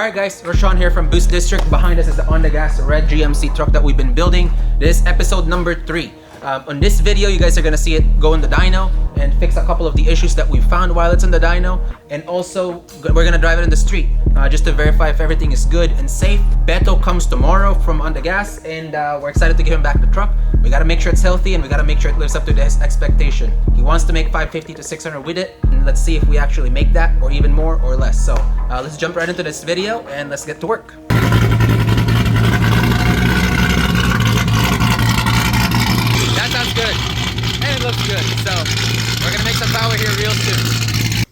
Alright guys, Rashawn here from Boost District. Behind us is the ONDGAS red GMC truck that we've been building. This is episode number 3. On this video, you guys are going to see it go in the dyno and fix a couple of the issues that we found while it's in the dyno. And also, we're going to drive it in the street just to verify if everything is good and safe. Beto comes tomorrow from ONDGAS and we're excited to give him back the truck. We got to make sure it's healthy and we got to make sure it lives up to his expectation. He wants to make 550 to 600 with it. And let's see if we actually make that or even more or less. So let's jump right into this video and let's get to work. That sounds good. And it looks good. So we're gonna make some power here real soon.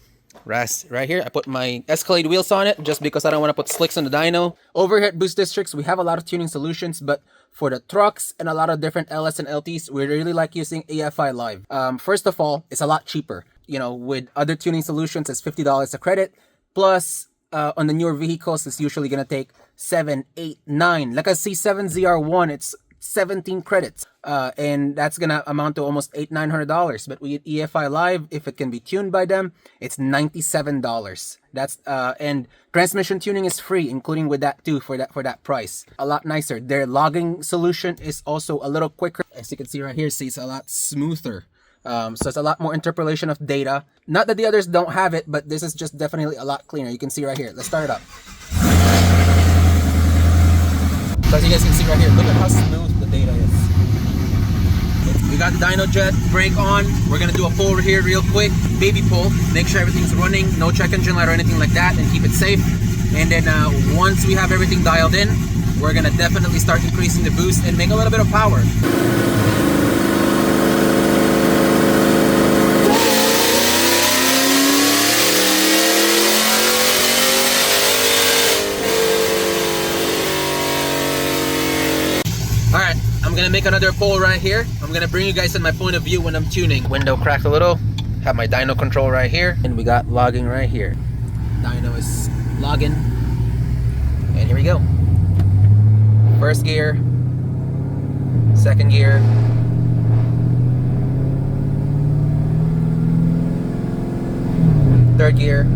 Right here, I put my Escalade wheels on it just because I don't want to put slicks on the dyno. Over here at Boost Districts, we have a lot of tuning solutions, but for the trucks and a lot of different LS and LTs, we really like using EFI Live. First of all, it's a lot cheaper. You know, with other tuning solutions, it's $50 a credit. Plus, on the newer vehicles, it's usually gonna take 7, 8, 9. Like a C7ZR1, it's 17 credits. And that's gonna amount to almost $900. But with EFI Live, if it can be tuned by them, it's $97. That's and transmission tuning is free, including with that too, for that price. A lot nicer. Their logging solution is also a little quicker. As you can see right here, see, it's a lot smoother. So it's a lot more interpolation of data. Not that the others don't have it, but this is just definitely a lot cleaner. You can see right here. Let's start it up. So as you guys can see right here, look at how smooth the data is. We got the dyno jet brake on. We're gonna do a pull over here real quick, baby pull. Make sure everything's running, no check engine light or anything like that, and keep it safe. And then once we have everything dialed in, we're gonna definitely start increasing the boost and make a little bit of power. Alright, I'm gonna make another pull right here. I'm gonna bring you guys in my point of view when I'm tuning. Window cracked a little. Have my dyno control right here. And we got logging right here. Dyno is logging. And here we go. First gear. Second gear. Third gear.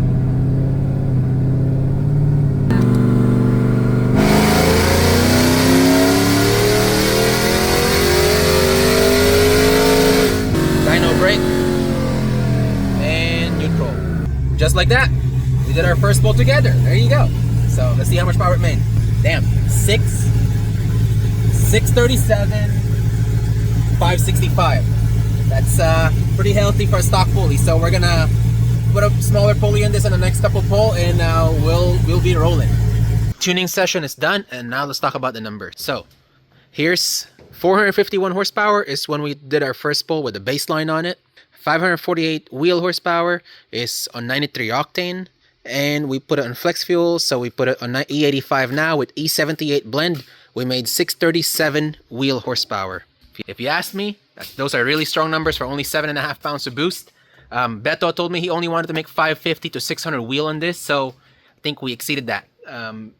Brake and neutral. Just like that, we did our first pull together. There you go. So let's see how much power it made. Damn, 637, 565. That's pretty healthy for a stock pulley. So we're gonna put a smaller pulley in this on the next couple pull, and we'll be rolling. Tuning session is done, and now let's talk about the numbers. So here's 451 horsepower is when we did our first pull with the baseline on it. 548 wheel horsepower is on 93 octane. And we put it on flex fuel, so we put it on E85 now with E78 blend. We made 637 wheel horsepower. If you ask me, those are really strong numbers for only 7.5 pounds of boost. Beto told me he only wanted to make 550 to 600 wheel on this, so I think we exceeded that.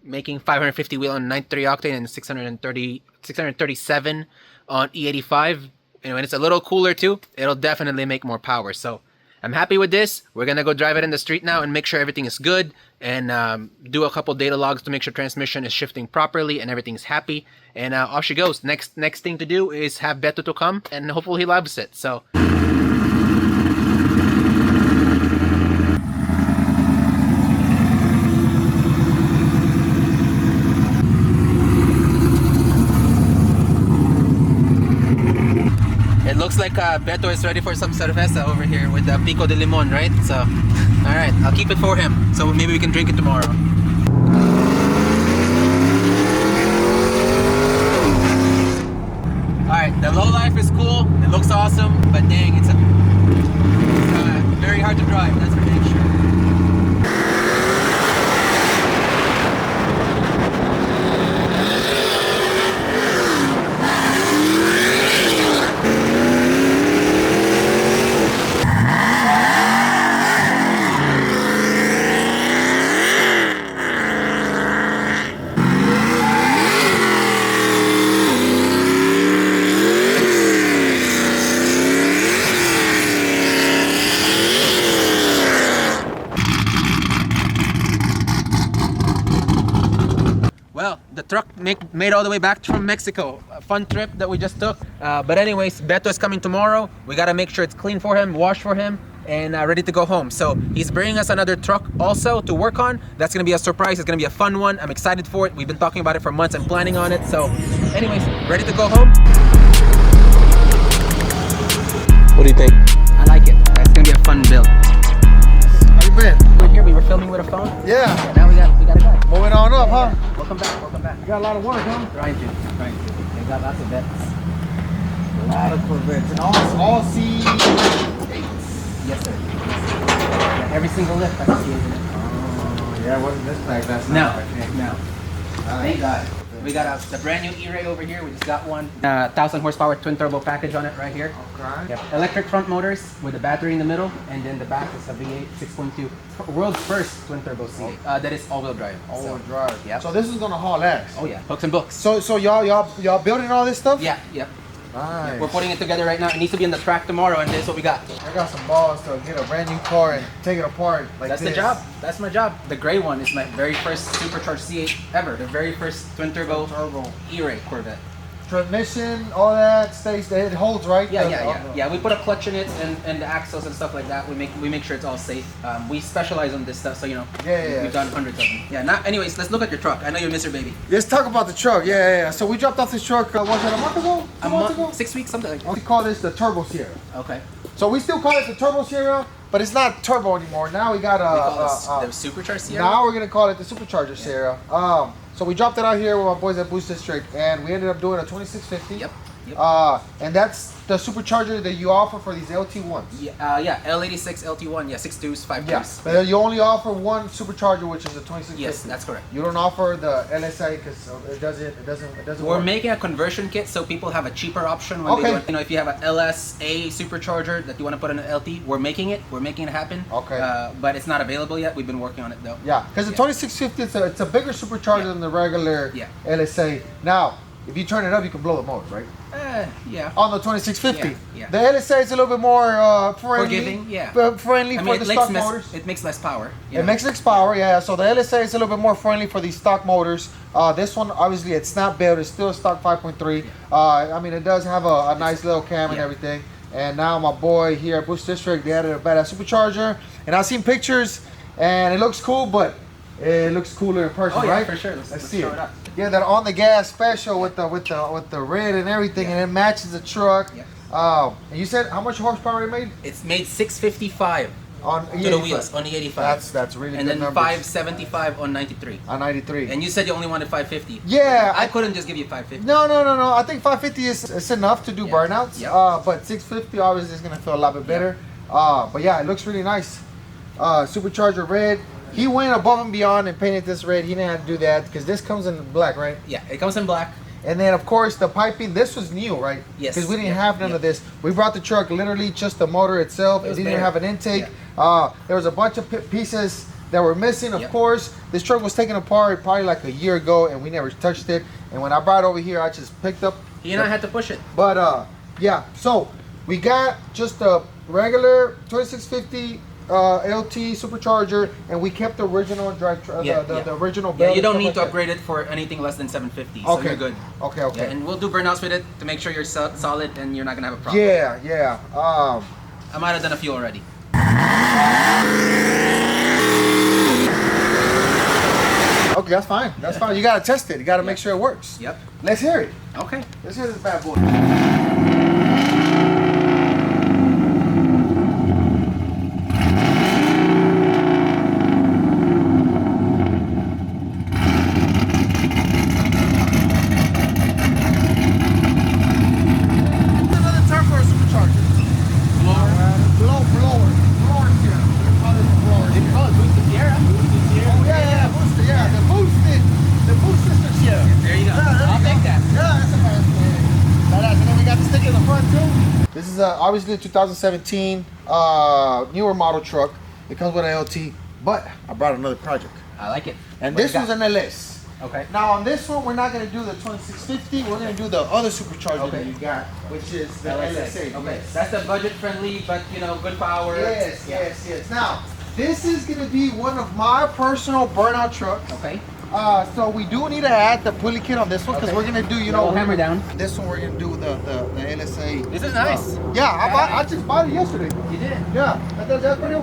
Making 550 wheel on 93 octane and 637 on E85, and when it's a little cooler too, it'll definitely make more power. So I'm happy with this. We're gonna go drive it in the street now and make sure everything is good, and do a couple data logs to make sure transmission is shifting properly and everything's happy, and off she goes. Next thing to do is have Beto to come, and hopefully he loves it. So it looks like Beto is ready for some cerveza over here with the Pico de Limon, right? So, alright, I'll keep it for him. So maybe we can drink it tomorrow. Alright, the low life is cool. It looks awesome, but dang, it's very hard to drive, that's for dang sure. truck made all the way back from Mexico. A fun trip that we just took. But anyways, Beto is coming tomorrow. We gotta make sure it's clean for him, washed for him, and ready to go home. So he's bringing us another truck also to work on. That's gonna be a surprise. It's gonna be a fun one. I'm excited for it. We've been talking about it for months and planning on it. So anyways, ready to go home? What do you think? I like it. It's gonna be a fun build. How you been? We're here. We were filming with a phone. Yeah. Now we got a guy. Moving on up, huh? Welcome back. Welcome back. You got a lot of work, huh? Trying to. They got lots of bets. A lot of Corvettes. And all C8s. Yes, sir. Yeah, every single lift has a C8 in it. Oh, yeah, wasn't this back? That's No. not No. Thank God. We got the brand new E-Ray over here. We just got one. 1,000 horsepower twin turbo package on it right here. Okay. Yep. Electric front motors with a battery in the middle, and then the back is a V8 6.2. World's first twin turbo C8. That is all-wheel drive. All-wheel drive. Yep. So this is gonna haul ass. Oh yeah, hooks and books. So y'all building all this stuff? Yeah, yep. Nice. We're putting it together right now. It needs to be in the track tomorrow, and this is what we got. I got some balls to get a brand new car and take it apart like That's this. the job. That's my job. The gray one is my very first supercharged C8 ever. The very first twin turbo E-Ray Corvette. Transmission, all that stays. It holds, right? Yeah. We put a clutch in it and the axles and stuff like that. We make sure it's all safe. We specialize on this stuff, so you know. Yeah. We've done hundreds of them. Yeah. Now, anyways, let's look at your truck. I know you miss your baby. Let's talk about the truck. Yeah. So we dropped off this truck. Was it a month ago? 2 months ago? 6 weeks, something like that. We call this the Turbo Sierra. Okay. So we still call it the Turbo Sierra, but it's not turbo anymore. Now we got the Supercharged Sierra. Now we're gonna call it the Supercharger Sierra. So we dropped it out here with my boys at BoostDistrict, and we ended up doing a 2650. Yep. And that's the supercharger that you offer for these LT1s. Yeah, L86 LT1, 6.2s, 5.2s. Yeah, but you only offer one supercharger, which is a 2650. Yes, that's correct. You don't offer the LSA because it doesn't We're work. making a conversion kit so people have a cheaper option when they do it. You know, if you have an LSA supercharger that you want to put in an LT, we're making it happen. Okay. But it's not available yet. We've been working on it though. Yeah, because the 2650 it's a bigger supercharger than the regular LSA. Now, if you turn it up, you can blow the motor, right? Yeah. On the 2650. Yeah. The LSA is a little bit more friendly. Forgiving, yeah. Friendly for the stock motors. It makes less power. It makes less power, yeah. So the LSA is a little bit more friendly for these stock motors. This one, obviously, it's snap built. It's still a stock 5.3. I mean, it does have a nice little cam and everything. And now my boy here at BoostDistrict, they added a badass supercharger. And I've seen pictures, and it looks cool, but it looks cooler in person, right? For sure. Let's see it. Yeah, that ONDGAS special with the red and everything, and it matches the truck. And you said how much horsepower it made? It's made 655 on to the wheels on the 85. That's really and good. And then 575 on 93. On 93. And you said you only wanted 550. Yeah, I couldn't just give you 550. No. I think 550 is enough to do burnouts. But 650 obviously is gonna feel a lot bit better. But yeah, it looks really nice. Supercharger red. He went above and beyond and painted this red. He didn't have to do that because this comes in black, right? Yeah, it comes in black. And then, of course, the piping. This was new, right? Yes. Because we didn't have none of this. We brought the truck literally just the motor itself. It didn't have an intake. There was a bunch of pieces that were missing, of course. This truck was taken apart probably like a year ago, and we never touched it. And when I brought it over here, I just picked up. He and I had to push it. But, yeah. So, we got just a regular 2650 LT supercharger, and we kept the original drive, the original belt. Yeah, you don't need to upgrade it for anything less than 750. So you're good. Okay. Yeah, and we'll do burnouts with it to make sure you're solid and you're not gonna have a problem. Yeah. I might have done a few already. Okay, that's fine. That's fine. You gotta test it. You gotta make sure it works. Yep. Let's hear it. Okay. Let's hear this bad boy. This is obviously a 2017 newer model truck. It comes with an LT, but I brought another project. I like it. And this one's an LS. Okay. Now on this one, we're not going to do the 2650. We're going to do the other supercharger that you got, which is the LSA. Okay. That's the budget friendly, but you know, good power. Yes. Now, this is going to be one of my personal burnout trucks. Okay. So we do need to add the pulley kit on this one because we're gonna do, you know, hammer down. This one we're gonna do the LSA. This is nice. Yeah, I just bought it yesterday. You did? Yeah, that's pretty.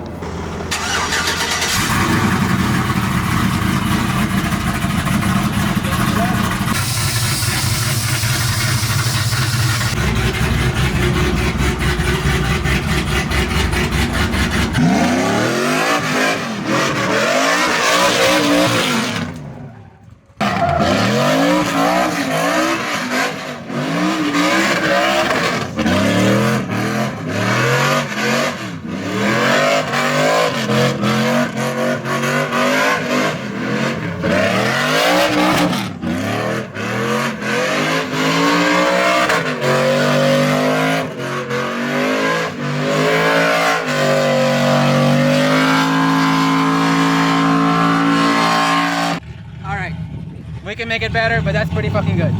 We can make it better, but that's pretty fucking good.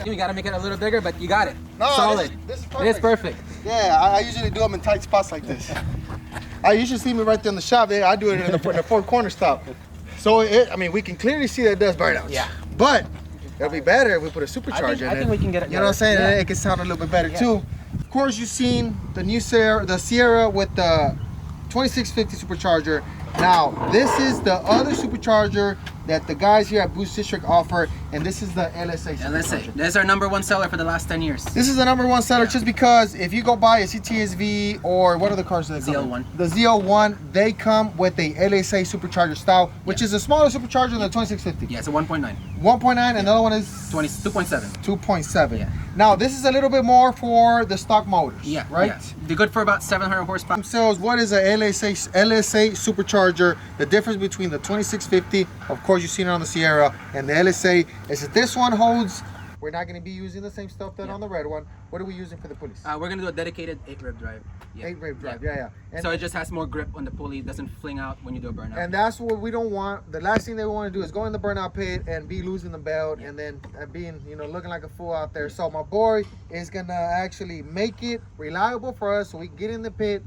You gotta make it a little bigger, but you got it. No, solid. This is perfect. It is perfect. Yeah, I usually do them in tight spots like this. You should see me right there in the shop. I do it in the four corner stop. So I mean, we can clearly see that it does burnouts. Yeah. But it'll be better if we put a supercharger in it. I think we can get it. You know what I'm saying? Yeah. It can sound a little bit better too. Of course, you've seen the new Sierra with the 2650 supercharger. Now, this is the other supercharger that the guys here at BoostDistrict offer, and this is the LSA supercharger. LSA. This is our #1 seller for the last 10 years. This is the #1 seller just because if you go buy a CTSV or what other cars do they come ZL1. with? The ZL1, they come with a LSA supercharger style, which is a smaller supercharger than the 2650. Yeah, it's a 1.9. 1.9, and the other one is 2.7. 2.7. Yeah. Now, this is a little bit more for the stock motors, Yeah, right? Yeah. They're good for about 700 horsepower. Themselves, what is a LSA supercharger? The difference between the 2650, of course you've seen it on the Sierra, and the LSA is that this one holds. We're not going to be using the same stuff that on the red one. What are we using for the pulleys? We're going to do a dedicated 8-rev drive. Yeah. 8-rev drive, yeah. And so it just has more grip on the pulley. It doesn't fling out when you do a burnout. And that's what we don't want. The last thing they want to do is go in the burnout pit and be losing the belt and then being, looking like a fool out there. So my boy is going to actually make it reliable for us so we can get in the pit,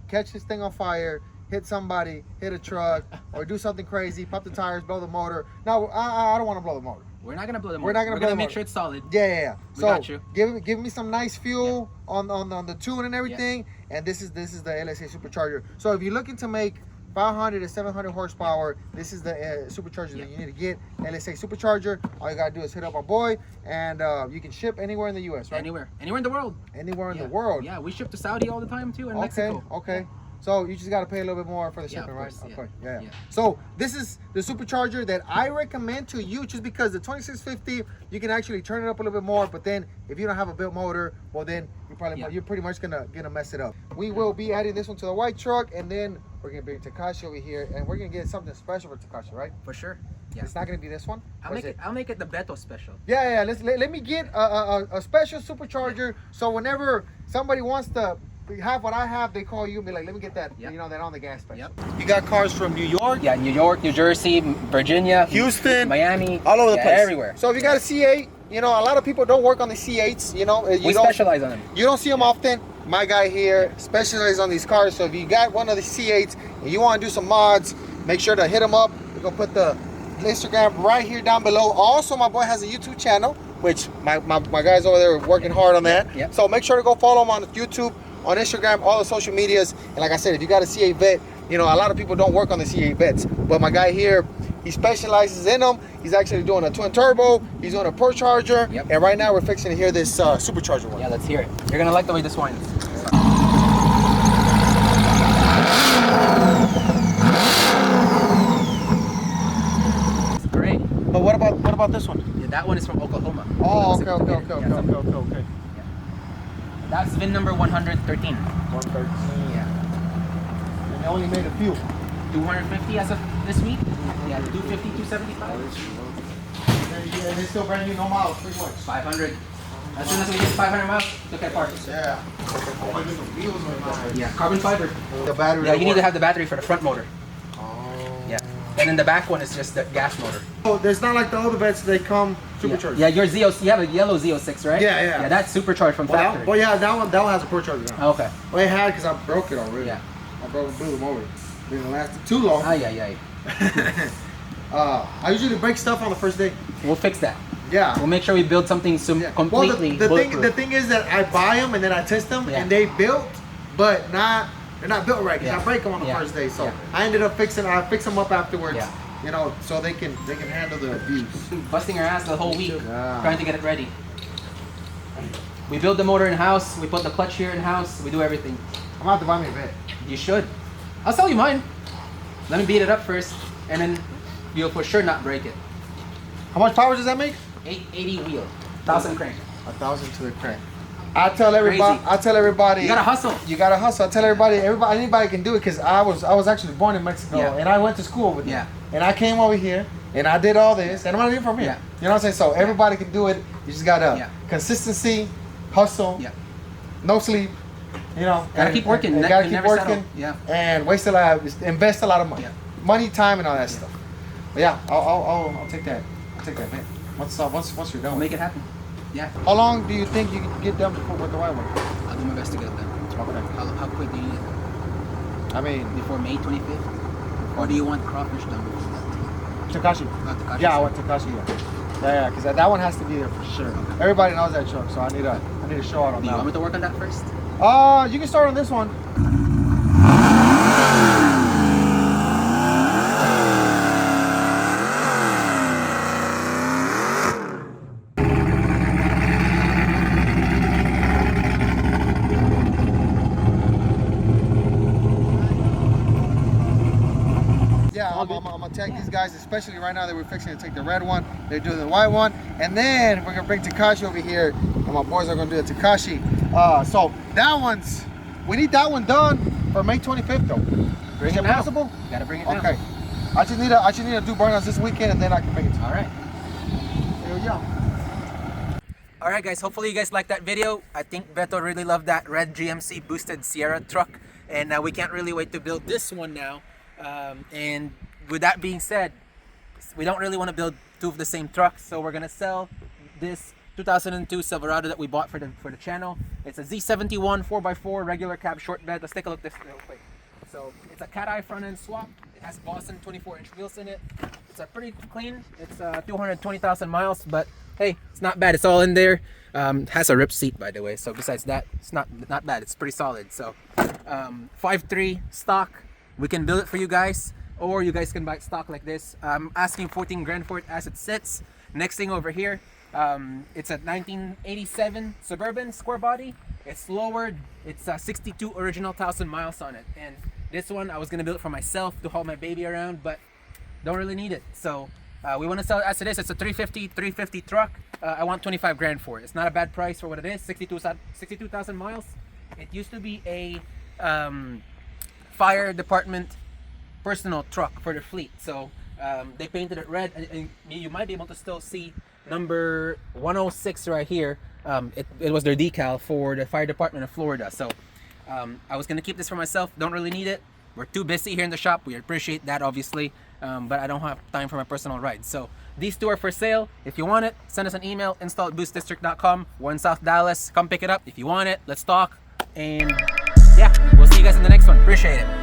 catch this thing on fire, hit somebody, hit a truck, or do something crazy, pop the tires, blow the motor. No, I don't want to blow the motor. We're not gonna blow the motor. We're not gonna blow the make motor. sure it's solid. Yeah. We So got you. give me some nice fuel on the tune and everything. And this is the LSA supercharger. So if you're looking to make 500 to 700 horsepower, this is the supercharger that you need to get. LSA supercharger. All you gotta do is hit up my boy, and you can ship anywhere in the U.S. Right? Anywhere in the world. Anywhere in the world. Yeah, we ship to Saudi all the time too, and Mexico. Okay. So you just got to pay a little bit more for the shipping, right? Okay. Yeah. So this is the supercharger that I recommend to you, just because the 2650 you can actually turn it up a little bit more. But then if you don't have a built motor, well then you're pretty much gonna mess it up. We will be adding this one to the white truck, and then we're gonna bring Takashi over here, and we're gonna get something special for Takashi, right? For sure. Yeah. It's not gonna be this one. I'll make it the Beto special. Yeah. Let me get a special supercharger, so whenever somebody wants to have what I have, they call you and be like, let me get that, that ONDGAS special. You got cars from New York? Yeah, New York, New Jersey, Virginia, Houston, Miami, all over the place. Everywhere. So if you got a C8, a lot of people don't work on the C8s, we specialize on them. You don't see them often. My guy here specializes on these cars. So if you got one of the C8s and you want to do some mods, make sure to hit him up. We're going to put the Instagram right here down below. Also, my boy has a YouTube channel, which my guys over there are working hard on that. Yep. So make sure to go follow him on YouTube, on Instagram, all the social medias. And like I said, if you got a C8 vet, a lot of people don't work on the C8 vets. But my guy here, he specializes in them. He's actually doing a twin turbo. He's doing a Supercharger. Yep. And right now we're fixing to hear this supercharger one. Yeah, let's hear it. You're going to like the way this whines. It's great. But what about this one? Yeah, that one is from Oklahoma. Oh, okay. That's VIN number 113. 113. Yeah. And they only made a few. 250 as of this week. Yeah, 250, 275. And they still brand new, no miles, pretty much. 500. As soon as we hit 500 miles, look at parts. Yeah. Yeah, carbon fiber. The battery. Yeah, you need to have the battery for the front motor. Oh. Yeah. And then the back one is just the gas motor. Oh, there's not like the other vets, they come supercharged. Yeah, your you have a yellow Z06, right? Yeah. Yeah, that's supercharged from factory. Well, yeah, that one has a supercharger now. Oh, okay. Well, it had because I broke it already. Yeah. I blew them over. Didn't last too long. Yeah. I usually break stuff on the first day. We'll fix that. Yeah. We'll make sure we build something completely Well, the thing is that I buy them and then I test them and they built, but they're not built right because I break them on the first day. So I ended up fix them up afterwards. Yeah. You know, so they can handle the abuse. Busting our ass the whole week trying to get it ready. We build the motor in house. We put the clutch here in house. We do everything. I'm about to buy me a bit. You should. I'll sell you mine. Let me beat it up first, and then you'll for sure not break it. How much power does that make? 880 wheel, 1,000 crank. 1,000 to the crank. I tell everybody. You gotta hustle. You gotta hustle. I tell everybody. Anybody can do it because I was actually born in Mexico and I went to school over there. And I came over here and I did all this and I'm not even from here. You know what I'm saying? So everybody can do it. You just gotta consistency, hustle, no sleep. You know, gotta keep working. Gotta keep working. Yeah. And invest a lot of money, money, time, and all that stuff. But yeah, I'll take that. I'll take that, man. Once you're done, we'll make it happen. Yeah. How long do you think you can get done with the white one? I'll do my best to get it done. Okay. How quick do you need it? I mean, before May 25th, or do you want crawfish done before that? Takashi. Takashi. Yeah, I want Takashi. Yeah, because that one has to be there for sure. Okay. Everybody knows that truck, so I need to show out on that. Do you want me to work on that first? You can start on this one. Yeah, I'm gonna tag these guys, especially right now that we're fixing to take the red one. They're doing the white one, and then we're gonna bring Takashi over here, and my boys are gonna do the Takashi. So that we need that one done for May 25th though. Bring it possible? You gotta bring it now. Okay. I just need to do burnouts this weekend, and then I can bring it to you. All right. Here we go. All right, guys. Hopefully you guys liked that video. I think Beto really loved that red GMC boosted Sierra truck, and we can't really wait to build this one now. And with that being said, we don't really want to build two of the same trucks, so we're gonna sell this 2002 Silverado that we bought for the channel. It's a Z71 4x4 regular cab short bed. Let's take a look at this real quick. So it's a cat eye front end swap. It has Boston 24-inch wheels in it. It's a pretty clean. It's 220,000 miles, but hey, it's not bad. It's all in there. Has a ripped seat, by the way. So besides that, it's not bad. It's pretty solid. So 5.3 stock. We can build it for you guys, or you guys can buy it stock like this. I'm asking 14 grand for it as it sits. Next thing over here, it's a 1987 Suburban square body. It's lowered. It's 62 original 1,000 miles on it. And this one I was gonna build it for myself to haul my baby around, but don't really need it. So we want to sell it as it is. It's a 350 truck. I want 25 grand for it. It's not a bad price for what it is. 62,000 miles. It used to be a fire department personal truck for their fleet. So they painted it red, and you might be able to still see number 106 right here. It was their decal for the fire department of Florida. So I was gonna keep this for myself. Don't really need it. We're too busy here in the shop. We appreciate that, obviously, but I don't have time for my personal rides. So these two are for sale. If you want it, send us an email, install@boostdistrict.com. We're in South Dallas. Come pick it up if you want it. Let's talk, and yeah, we'll see you guys in the next one. Appreciate it.